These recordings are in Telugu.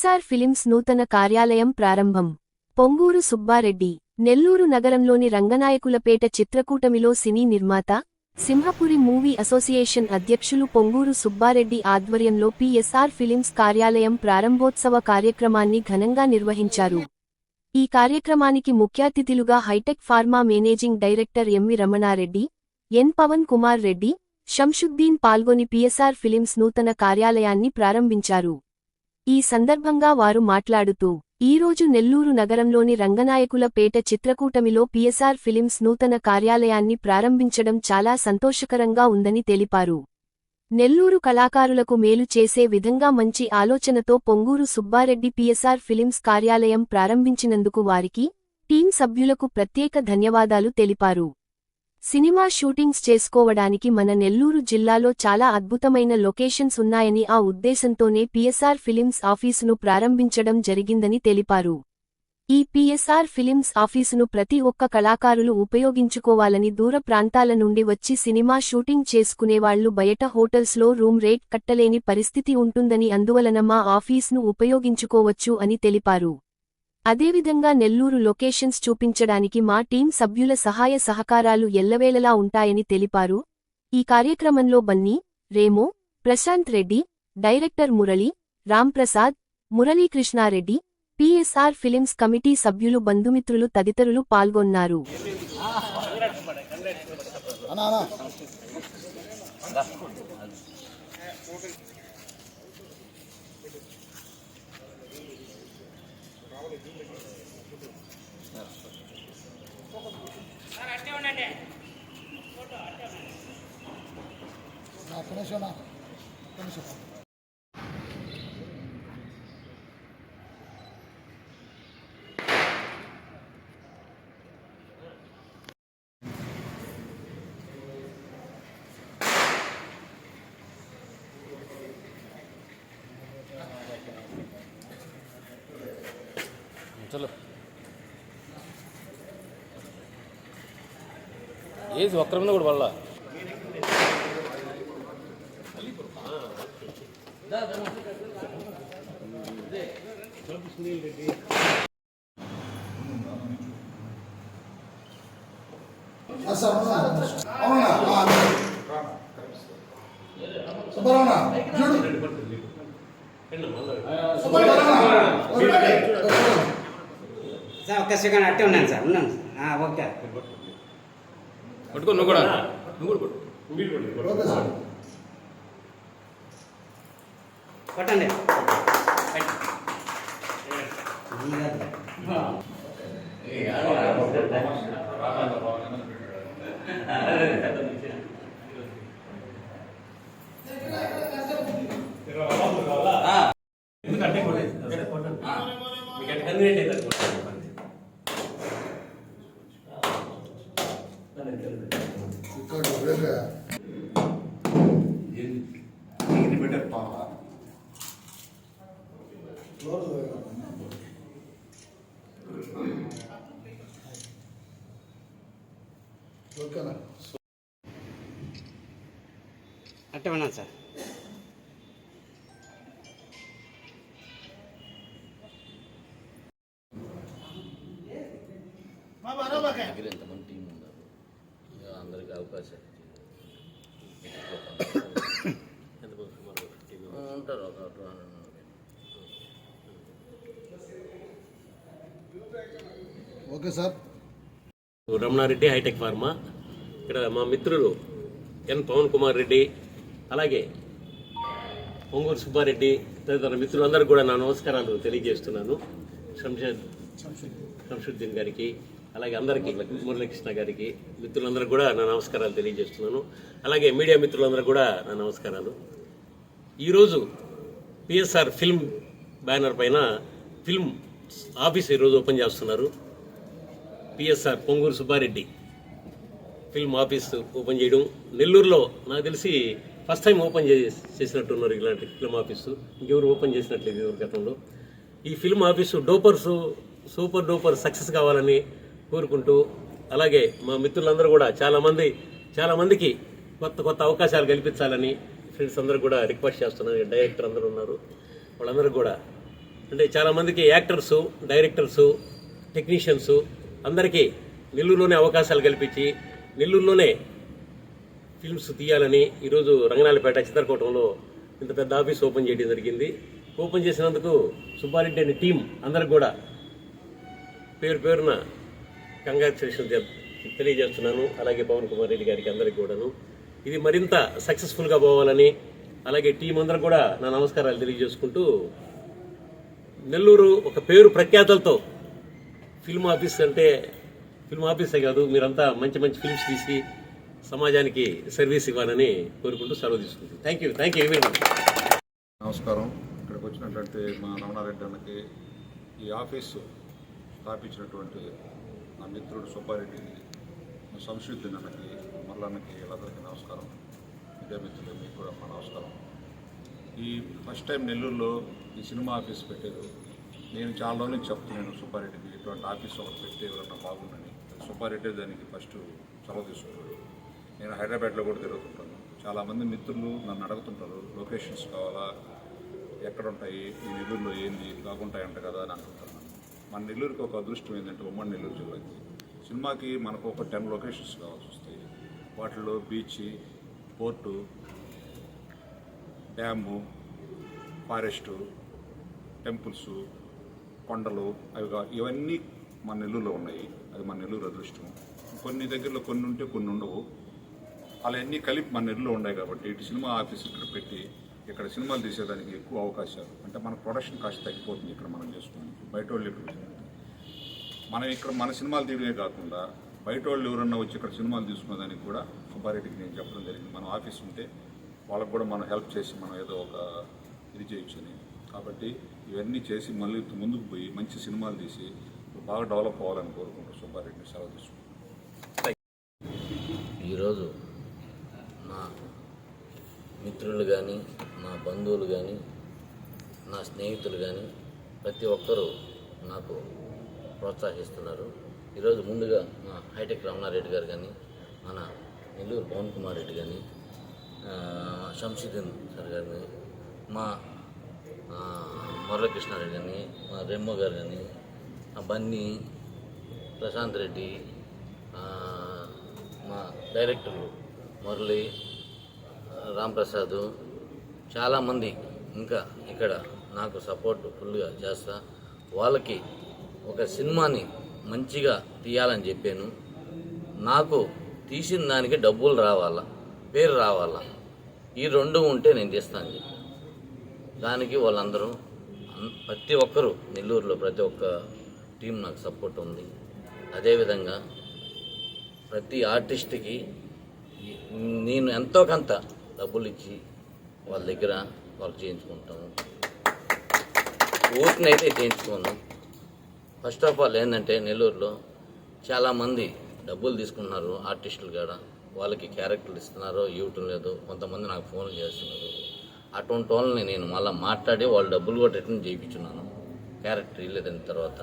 పిఎస్ఆర్ ఫిలిమ్స్ నూతన కార్యాలయం ప్రారంభం. పొంగూరు సుబ్బారెడ్డి. నెల్లూరు నగరంలోని రంగనాయకులపేట చిత్రకూటమిలో సినీ నిర్మాత, సింహపురి మూవీ అసోసియేషన్ అధ్యక్షులు పొంగూరు సుబ్బారెడ్డి ఆధ్వర్యంలో పిఎస్ఆర్ ఫిలిమ్స్ కార్యాలయం ప్రారంభోత్సవ కార్యక్రమాన్ని ఘనంగా నిర్వహించారు. ఈ కార్యక్రమానికి ముఖ్యాతిథులుగా hi-tech pharma managing director MV Ramana Reddy, N Pavan Kumar Reddy, Shamshuddin పాల్గొని పిఎస్ఆర్ ఫిలిమ్స్ నూతన కార్యాలయాన్ని ప్రారంభించారు. ఈ సందర్భంగా వారు మాట్లాడుతూ, ఈరోజు నెల్లూరు నగరంలోని రంగనాయకులపేట చిత్రకూటమిలో పిఎస్ఆర్ ఫిలిమ్స్ నూతన కార్యాలయాన్ని ప్రారంభించడం చాలా సంతోషకరంగా ఉందని తెలిపారు. నెల్లూరు కళాకారులకు మేలు చేసే విధంగా మంచి ఆలోచనతో పొంగూరు సుబ్బారెడ్డి పిఎస్ఆర్ ఫిలిమ్స్ కార్యాలయం ప్రారంభించినందుకు వారికి, టీం సభ్యులకు ప్రత్యేక ధన్యవాదాలు తెలిపారు. సినిమా షూటింగ్స్ చేసుకోవడానికి మన నెల్లూరు జిల్లాలో చాలా అద్భుతమైన లొకేషన్స్ ఉన్నాయని ఆ ఉద్దేశంతోనే పిఎస్ఆర్ ఫిలిమ్స్ ఆఫీసును ప్రారంభించడం జరిగిందని తెలిపారు. ఈ పిఎస్ఆర్ ఫిలిమ్స్ ఆఫీసును ప్రతి ఒక్క కళాకారులు ఉపయోగించుకోవాలని, దూర ప్రాంతాల నుండి వచ్చి సినిమా షూటింగ్ చేసుకునేవాళ్లు బయట హోటల్స్లో రూమ్ రేట్ కట్టలేని పరిస్థితి ఉంటుందని, అందువలన మా ఆఫీస్ను ఉపయోగించుకోవచ్చు అని తెలిపారు. అదేవిధంగా నెల్లూరు లొకేషన్స్ చూపించడానికి మా టీం సభ్యుల సహాయ సహకారాలు ఎల్లవేళలా ఉంటాయని తెలిపారు. ఈ కార్యక్రమంలో Bunny, Remo, Prashanth Reddy, director Murali, Ramprasad, Muralikrishna Reddy, PSR films committee సభ్యులు, బంధుమిత్రులు తదితరులు పాల్గొన్నారు. चलो ఏది ఒక్కరి మీద కూడా వాళ్ళ సార్ ఒక్క సెకండ్ అట్టే ఉన్నాను సార్, ఉన్నాను సార్. ఓకే పట్టుకో, నువ్వు కూడా పట్టండి. అట్టే ఉన్నాను సార్. ఎంతమంది టీం ఉన్నారు, అందరికి అవకాశం ఉంటారు. Okay sir. Ramanareddy, hitech pharma. ఇక్కడ మా మిత్రులు ఎన్ పవన్ కుమార్ రెడ్డి, అలాగే పొంగూరు సుబ్బారెడ్డి తదితర మిత్రులందరూ కూడా నా నమస్కారాలు తెలియజేస్తున్నాను. షంషుద్దీన్ గారికి, అలాగే అందరికీ, మురళీకృష్ణ గారికి, మిత్రులందరూ కూడా నా నమస్కారాలు తెలియజేస్తున్నాను. అలాగే మీడియా మిత్రులందరూ కూడా నా నమస్కారాలు. ఈరోజు పిఎస్ఆర్ ఫిల్మ్ బ్యానర్ పైన ఫిల్మ్ ఆఫీస్ ఈరోజు ఓపెన్ చేస్తున్నారు. PSR Ponguru Subbareddy film office open చేయడం నెల్లూరులో నాకు తెలిసి ఫస్ట్ టైం ఓపెన్ చేసినట్టున్నారు. ఇలాంటి ఫిల్మ్ ఆఫీసు ఇంకెవరు ఓపెన్ చేసినట్లేదు ఎవరి గతంలో. ఈ film office super duper success కావాలని కోరుకుంటూ, అలాగే మా మిత్రులందరూ కూడా చాలామందికి కొత్త అవకాశాలు కల్పించాలని ఫ్రెండ్స్ అందరూ కూడా రిక్వెస్ట్ చేస్తున్నారు. డైరెక్టర్ అందరూ ఉన్నారు, వాళ్ళందరూ కూడా అంటే చాలామందికి యాక్టర్సు, డైరెక్టర్సు, టెక్నీషియన్సు అందరికీ నెల్లూరులోనే అవకాశాలు కల్పించి నెల్లూరులోనే ఫిల్మ్స్ తీయాలని ఈరోజు రంగనాయలపేట చిత్రకూటంలో ఇంత పెద్ద ఆఫీస్ ఓపెన్ చేయడం జరిగింది. ఓపెన్ చేసినందుకు సుబ్బారెడ్డి అనే టీం అందరికి కూడా పేరు పేరున కంగ్రాచులేషన్ తెలియజేస్తున్నాను. అలాగే పవన్ కుమార్ రెడ్డి గారికి అందరికి కూడాను ఇది మరింత సక్సెస్ఫుల్గా పోవాలని, అలాగే టీం అందరికి కూడా నా నమస్కారాలు తెలియజేసుకుంటూ నెల్లూరు ఒక పేరు ప్రఖ్యాతలతో ఫిల్మ్ ఆఫీస్ అంటే ఫిల్మ్ ఆఫీసే కాదు, మీరంతా మంచి మంచి ఫిల్మ్స్ తీసి సమాజానికి సర్వీస్ ఇవ్వాలని కోరుకుంటూ సెలవు తీసుకుంటాను. Thank you very much. నమస్కారం. ఇక్కడికి వచ్చినటువంటి మా రమణారెడ్డి అన్నకి ఈ ఆఫీసు స్థాపించినటువంటి నా మిత్రుడు సుబ్బారెడ్డికి, మా సంశుద్ధి అన్నకి, మల్లన్నకి వీళ్ళందరికీ నమస్కారం. మీడియా మిత్రులు మీకు కూడా మా నమస్కారం. ఈ ఫస్ట్ టైం నెల్లూరులో ఈ సినిమా ఆఫీస్ పెట్టారు. నేను చాలా రోజుల నుంచి చెప్తున్నాను సుబ్బారెడ్డికి ఇటువంటి ఆఫీస్ ఒకటి పెట్టి ఎవరన్నా బాగుందని. సుబ్బారెడ్డి దానికి ఫస్ట్ చొరవ తీసుకున్నాడు. నేను హైదరాబాద్లో కూడా తిరుగుతుంటాను. చాలామంది మిత్రులు నన్ను అడుగుతుంటారు, లొకేషన్స్ కావాలా, ఎక్కడ ఉంటాయి, ఈ నెల్లూరులో ఏంది బాగుంటాయంట కదా అని అనుకుంటున్నాను. మన నెల్లూరుకి ఒక అదృష్టం ఏంటంటే ఉమ్మడి నెల్లూరు జిల్లాకి సినిమాకి మనకు ఒక 10 లొకేషన్స్ కావాల్సి వస్తాయి. వాటిలో beach, port, dam, forest, temples, కొండలు ఇవన్నీ మన నెల్లూరులో ఉన్నాయి. అది మన నెల్లూరు అదృష్టం. కొన్ని దగ్గరలో కొన్ని ఉంటే కొన్ని ఉండవు. అలా అన్నీ కలిపి మన నెల్లూరులో ఉన్నాయి కాబట్టి ఇటు సినిమా ఆఫీస్ ఇక్కడ పెట్టి ఇక్కడ సినిమాలు తీసేదానికి ఎక్కువ అవకాశాలు, అంటే మన ప్రొడక్షన్ కాస్ట్ తగ్గిపోతుంది ఇక్కడ మనం చేసుకోవడానికి. బయట వాళ్ళు ఇక్కడ మన సినిమాలు తీయడమే కాకుండా బయట వాళ్ళు ఎవరన్నా వచ్చి ఇక్కడ సినిమాలు తీసుకునేదానికి కూడా సుబ్బారెడ్డికి నేను చెప్పడం జరిగింది. మన ఆఫీస్ ఉంటే వాళ్ళకు కూడా మనం హెల్ప్ చేసి మనం ఏదో ఒక ఇది చేయొచ్చని. కాబట్టి ఇవన్నీ చేసి మళ్ళీ ముందుకు పోయి మంచి సినిమాలు తీసి బాగా డెవలప్ అవ్వాలని కోరుకుంటూ సుబ్బారెడ్డిని సెలవు తీసుకుంటాం. ఈరోజు నా మిత్రులు కానీ, నా బంధువులు కానీ, నా స్నేహితులు కానీ ప్రతి ఒక్కరూ నాకు ప్రోత్సహిస్తున్నారు. ఈరోజు ముందుగా మా హైటెక్ రమణారెడ్డి గారు కానీ, మన నెల్లూరు పవన్ కుమార్ రెడ్డి కానీ, శంషుద్దీన్ సార్ గారు కానీ, మా మురళీకృష్ణారెడ్డి కానీ, మా రెమ్మో గారు కానీ, బన్నీ, ప్రశాంత్ రెడ్డి, మా డైరెక్టర్లు మురళి, రాంప్రసాద్, చాలామంది ఇంకా ఇక్కడ నాకు సపోర్ట్ ఫుల్గా చేస్తా. వాళ్ళకి ఒక సినిమాని మంచిగా తీయాలని చెప్పాను. నాకు తీసిన దానికి డబ్బులు రావాలా, పేరు రావాలా, ఈ రెండు ఉంటే నేను తీస్తాను చెప్పి దానికి వాళ్ళందరూ ప్రతి ఒక్కరూ నెల్లూరులో ప్రతి ఒక్క టీం నాకు సపోర్ట్ ఉంది. అదేవిధంగా ప్రతి ఆర్టిస్ట్కి నేను ఎంతో కొంత డబ్బులు ఇచ్చి వాళ్ళ దగ్గర వర్క్ చేయించుకుంటాము. ఊరికనైతే చేయించుకోను. ఫస్ట్ ఆఫ్ ఆల్ ఏంటంటే నెల్లూరులో చాలామంది డబ్బులు తీసుకుంటున్నారు ఆర్టిస్టులు కూడా, వాళ్ళకి క్యారెక్టర్లు ఇస్తున్నారో ఇవ్వటం లేదు. కొంతమంది నాకు ఫోన్లు చేస్తున్నారు. అటువంటి వాళ్ళని నేను మళ్ళీ మాట్లాడి వాళ్ళ డబ్బులు కూడా రిటర్న్ చేయించున్నాను క్యారెక్టర్ ఇవ్వలేదని తర్వాత.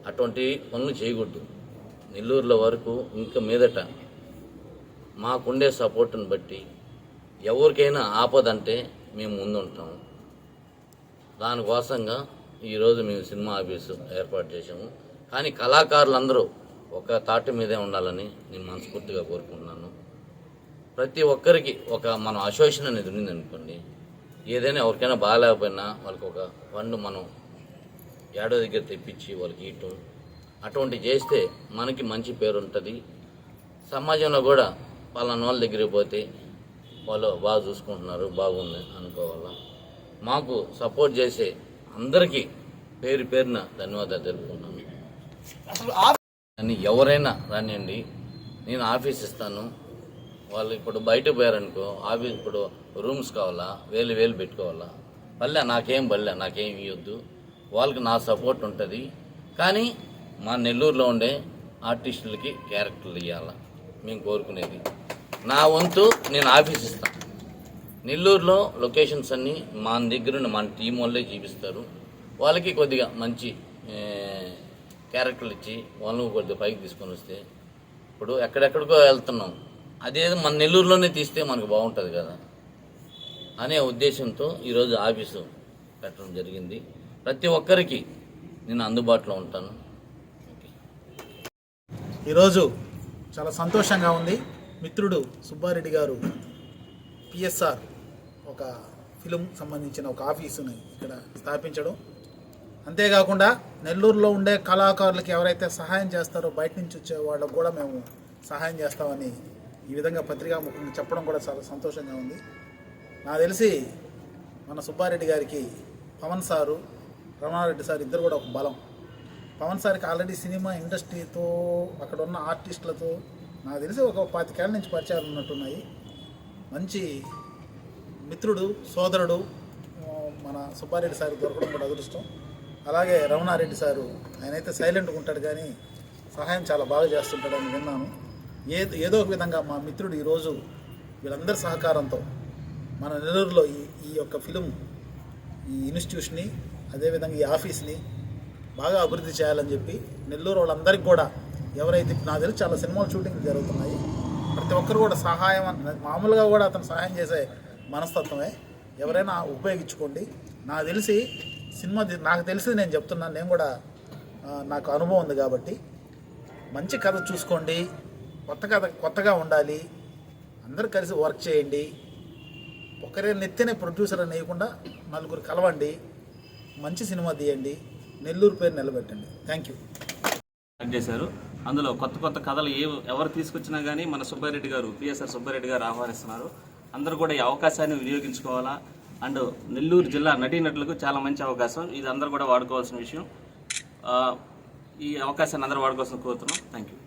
అటువంటి పనులు చేయకూడదు. నెల్లూరులో వరకు ఇంకా మీదట మాకుండే సపోర్ట్ని బట్టి ఎవరికైనా ఆపదంటే మేము ముందుంటాము. దానికోసంగా ఈరోజు మేము సినిమా ఆఫీసు ఏర్పాటు చేసాము. కానీ కళాకారులందరూ ఒక తాటి మీదే ఉండాలని నేను మనస్ఫూర్తిగా కోరుకుంటున్నాను. ప్రతి ఒక్కరికి ఒక మనం అసోసియేషన్ అనేది ఉండిందనుకోండి, ఏదైనా ఎవరికైనా బాగాలేకపోయినా వాళ్ళకి ఒక ఫండ్ మనం ఏడో దగ్గర తెప్పించి వాళ్ళకి ఇవ్వటం అటువంటివి చేస్తే మనకి మంచి పేరు ఉంటుంది. సమాజంలో కూడా పలానా వాళ్ళ దగ్గరికి పోతే వాళ్ళు బాగా చూసుకుంటున్నారు, బాగుంది అనుకోవాలా. మాకు సపోర్ట్ చేసే అందరికీ పేరు పేరున ధన్యవాదాలు తెలుపుకున్నాను. అని ఎవరైనా రానివ్వండి, నేను ఆఫీస్ ఇస్తాను. వాళ్ళు ఇప్పుడు బయట పోయారనుకో, ఆఫీస్ ఇప్పుడు రూమ్స్ కావాలా, వేలు పెట్టుకోవాలా, నాకేం ఇవ్వద్దు. వాళ్ళకి నా సపోర్ట్ ఉంటుంది. కానీ మా నెల్లూరులో ఉండే ఆర్టిస్టులకి క్యారెక్టర్లు ఇవ్వాలా మేము కోరుకునేది. నా వంతు నేను ఆఫీస్ ఇస్తాను. నెల్లూరులో లొకేషన్స్ అన్నీ మన దగ్గర మన టీం వాళ్ళే చూపిస్తారు. వాళ్ళకి కొద్దిగా మంచి క్యారెక్టర్లు ఇచ్చి వాళ్ళను కొద్దిగా పైకి తీసుకొని వస్తే, ఇప్పుడు ఎక్కడెక్కడికో వెళ్తున్నాం, అదే మన నెల్లూరులోనే తీస్తే మనకు బాగుంటుంది కదా అనే ఉద్దేశంతో ఈరోజు ఆఫీసు పెట్టడం జరిగింది. ప్రతి ఒక్కరికి నేను అందుబాటులో ఉంటాను. ఈరోజు చాలా సంతోషంగా ఉంది. మిత్రుడు సుబ్బారెడ్డి గారు పిఎస్ఆర్ ఒక ఫిలిం సంబంధించిన ఒక ఆఫీసుని ఇక్కడ స్థాపించడం, అంతేకాకుండా నెల్లూరులో ఉండే కళాకారులకి ఎవరైతే సహాయం చేస్తారో బయట నుంచి వచ్చే వాళ్ళకు కూడా మేము సహాయం చేస్తామని ఈ విధంగా పత్రికాముఖంగా చెప్పడం కూడా చాలా సంతోషంగా ఉంది. నాకు తెలిసి మన సుబ్బారెడ్డి గారికి పవన్ సారు, రమణారెడ్డి సార్ ఇద్దరు కూడా ఒక బలం. పవన్ సార్కి ఆల్రెడీ సినిమా ఇండస్ట్రీతో అక్కడ ఉన్న ఆర్టిస్టులతో నాకు తెలిసి ఒక 25 ఏళ్ళ నుంచి పరిచయాలు ఉన్నట్టున్నాయి. మంచి మిత్రుడు, సోదరుడు మన సుబ్బారెడ్డి సార్ దొరకడం కూడా అదృష్టం. అలాగే రమణారెడ్డి సారు ఆయనైతే సైలెంట్గా ఉంటాడు కానీ సహాయం చాలా బాగా చేస్తుంటాడని విన్నాను. ఏదో ఒక విధంగా మా మిత్రుడు ఈరోజు వీళ్ళందరి సహకారంతో మన నెల్లూరులో ఈ యొక్క ఫిలిం ఈ ఇన్స్టిట్యూషన్ని అదేవిధంగా ఈ ఆఫీస్ని బాగా అభివృద్ధి చేయాలని చెప్పి నెల్లూరు వాళ్ళందరికీ కూడా ఎవరైతే నాకు తెలిసి చాలా సినిమాలు షూటింగ్ జరుగుతున్నాయి, ప్రతి ఒక్కరు కూడా సహాయం మామూలుగా కూడా అతను సహాయం చేసే మనస్తత్వమే, ఎవరైనా ఉపయోగించుకోండి. నాకు తెలిసి సినిమా నాకు తెలిసి నేను చెప్తున్నాను, నేను కూడా నాకు అనుభవం ఉంది కాబట్టి మంచి కథ చూసుకోండి, కొత్తగా ఉండాలి, అందరూ కలిసి వర్క్ చేయండి, ఒకరే నెత్తినే ప్రొడ్యూసర్ అని వేయకుండా నలుగురు కలవండి, మంచి సినిమా తీయండి, నెల్లూరు పేరు నిలబెట్టండి. Thank you. చేశారు. అందులో కొత్త కథలు ఎవరు తీసుకొచ్చినా కానీ మన సుబ్బారెడ్డి గారు, పిఎస్ఆర్ సుబ్బారెడ్డి గారు ఆహ్వానిస్తున్నారు. అందరూ కూడా ఈ అవకాశాన్ని వినియోగించుకోవాలా. అండ్ నెల్లూరు జిల్లా నటీనటులకు చాలా మంచి అవకాశం, ఇది అందరూ కూడా వాడుకోవాల్సిన విషయం. ఈ అవకాశాన్ని అందరూ వాడుకోవాల్సిన కోరుతున్నాం. Thank you.